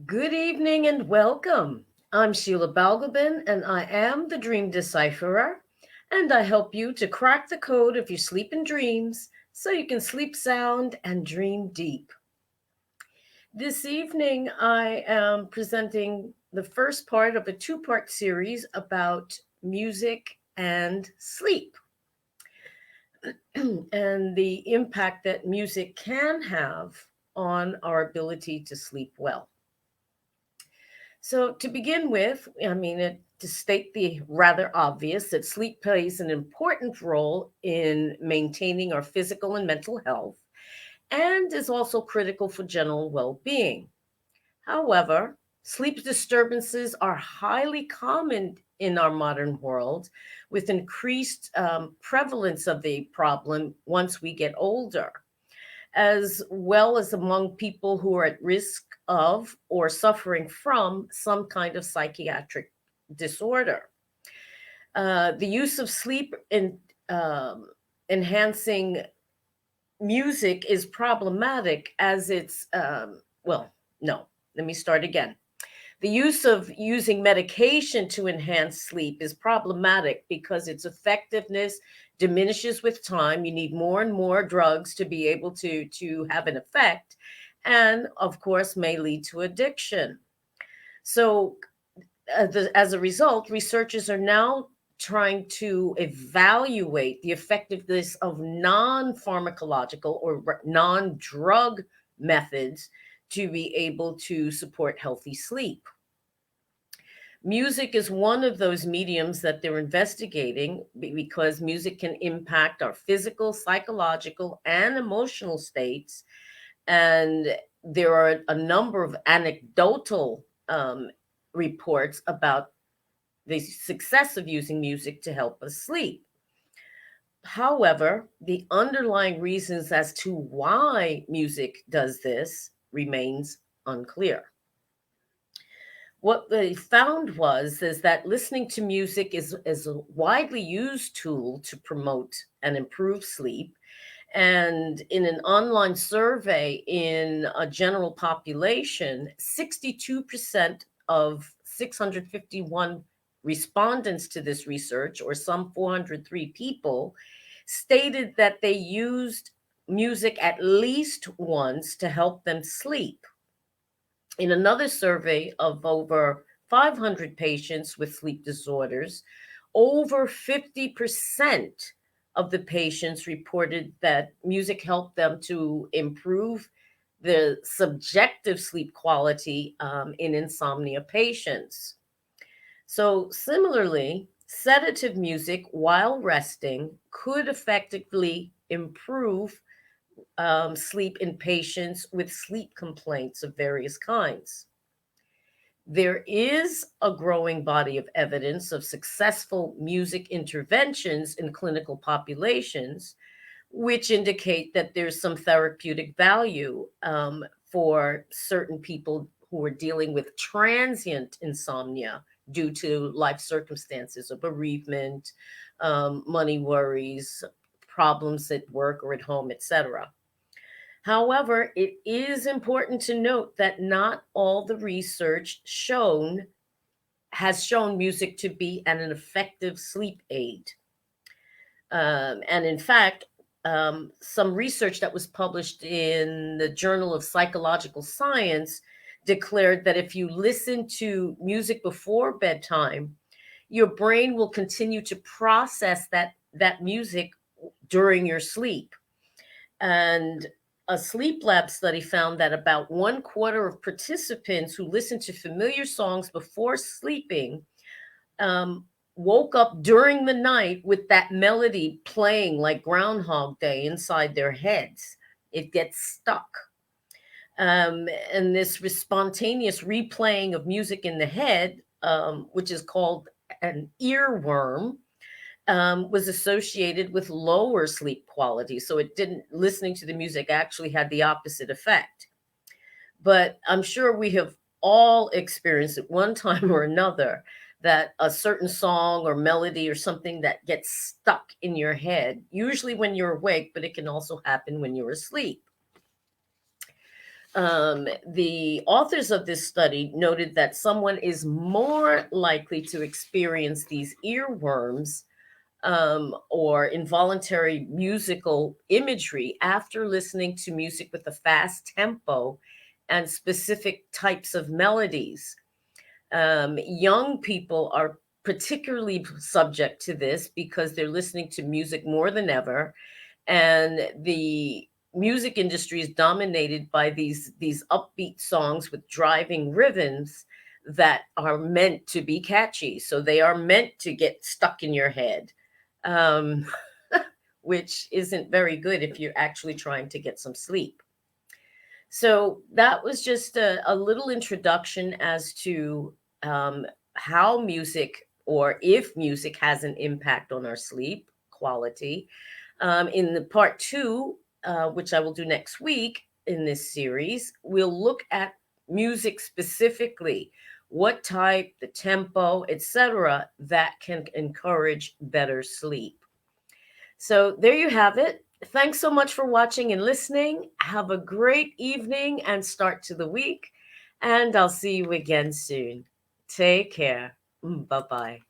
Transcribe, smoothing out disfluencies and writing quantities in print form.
Good evening and welcome. I'm Sheila Balgobin and I am the Dream Decipherer, and I help you to crack the code of your sleep and dreams so you can sleep sound and dream deep. This evening, I am presenting the first part of a two-part series about music and sleep and the impact that music can have on our ability to sleep well. So, to begin with, to state the rather obvious that sleep plays an important role in maintaining our physical and mental health and is also critical for general well being. However, sleep disturbances are highly common in our modern world, with increased prevalence of the problem once we get older, as well as among people who are at risk of or suffering from some kind of psychiatric disorder. The use of sleep in enhancing music is problematic as no, let me start again. The use of using medication to enhance sleep is problematic because its effectiveness diminishes with time. You need more and more drugs to be able to have an effect, and of course, may lead to addiction. So, as a result, researchers are now trying to evaluate the effectiveness of non pharmacological or non drug methods to be able to support healthy sleep. Music is one of those mediums that they're investigating because music can impact our physical, psychological, and emotional states. And there are a number of anecdotal reports about the success of using music to help us sleep. However, the underlying reasons as to why music does this remains unclear. What they found was is that listening to music is a widely used tool to promote and improve sleep. And in an online survey in a general population, 62% of 651 respondents to this research, or some 403 people, stated that they used music at least once to help them sleep. In another survey of over 500 patients with sleep disorders, over 50% of the patients reported that music helped them to improve the subjective sleep quality in insomnia patients. So, similarly, sedative music while resting could effectively improve sleep in patients with sleep complaints of various kinds. There is a growing body of evidence of successful music interventions in clinical populations, which indicate that there's some therapeutic value for certain people who are dealing with transient insomnia due to life circumstances of bereavement, money worries, problems at work or at home, etc. However, it is important to note that not all the research shown has shown music to be an effective sleep aid. And in fact, some research that was published in the Journal of Psychological Science declared that if you listen to music before bedtime, your brain will continue to process that music during your sleep. And a sleep lab study found that about one quarter of participants who listened to familiar songs before sleeping um, woke up during the night with that melody playing like Groundhog Day inside their heads. It gets stuck. And this spontaneous replaying of music in the head, which is called an earworm, was associated with lower sleep quality. So it didn't, listening to the music actually had the opposite effect. But I'm sure we have all experienced at one time or another that a certain song or melody or something that gets stuck in your head, usually when you're awake, but it can also happen when you're asleep. The authors of this study noted that someone is more likely to experience these earworms or involuntary musical imagery after listening to music with a fast tempo and specific types of melodies. Young people are particularly subject to this because they're listening to music more than ever, and the music industry is dominated by these upbeat songs with driving rhythms that are meant to be catchy. So they are meant to get stuck in your head, um, which isn't very good if you're actually trying to get some sleep. So that was just a little introduction as to how music, or if music has an impact on our sleep quality. In the part two, which I will do next week in this series, we'll look at music specifically, what type, the tempo, etc., that can encourage better sleep. So there you have it. Thanks so much for watching and listening. Have a great evening and start to the week. And I'll see you again soon. Take care. Bye bye.